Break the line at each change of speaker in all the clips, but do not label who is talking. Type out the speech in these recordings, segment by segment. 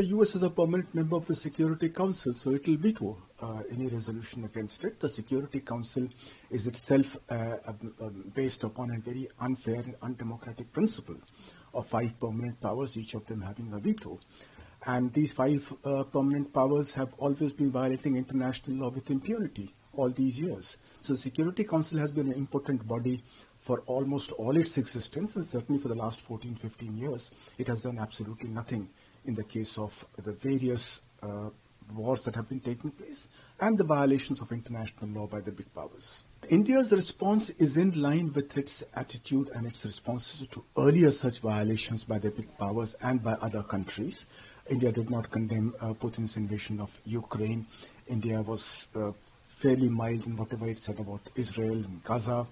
the US is a permanent member of the Security Council, so it will veto any resolution against it. The Security Council is itself based upon a very unfair and undemocratic principle of 5 permanent powers, each of them having a veto. And these 5 permanent powers have always been violating international law with impunity all these years. So the Security Council has been an important body for almost all its existence, and certainly for the last 14, 15 years, it has done absolutely nothing in the case of the various wars that have been taking place and the violations of international law by the big powers. India's response is in line with its attitude and its responses to earlier such violations by the big powers and by other countries. India did not condemn Putin's invasion of Ukraine. India was fairly mild in whatever it said about Israel and Gaza.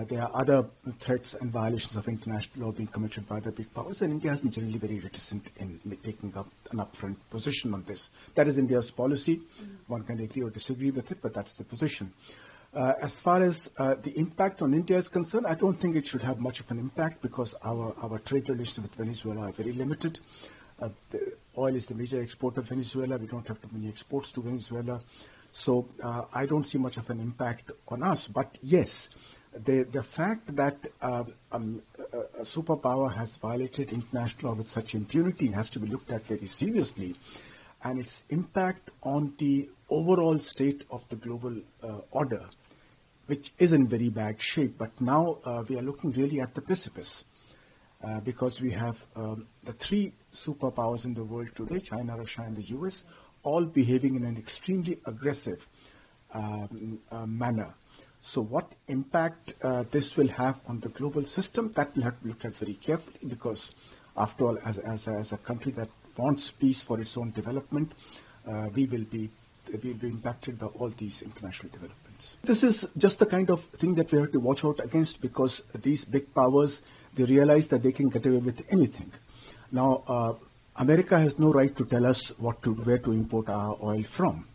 There are other threats and violations of international law being committed by the big powers, and India has been generally very reticent in taking up an upfront position on this. That is India's policy. One can agree or disagree with it, but that's the position. As far as the impact on India is concerned, I don't think it should have much of an impact because our trade relations with Venezuela are very limited. The oil is the major export of Venezuela. We don't have too many exports to Venezuela. So I don't see much of an impact on us. But yes, the fact that a superpower has violated international law with such impunity has to be looked at very seriously. And its impact on the overall state of the global order, which is in very bad shape. But now we are looking really at the precipice because we have the 3 superpowers in the world today, China, Russia, and the US, all behaving in an extremely aggressive manner. So what impact this will have on the global system, that will have to be looked at very carefully because, after all, as a country that wants peace for its own development, we will be impacted by all these international developments. This is just the kind of thing that we have to watch out against because these big powers, they realize that they can get away with anything. Now, America has no right to tell us where to import our oil from.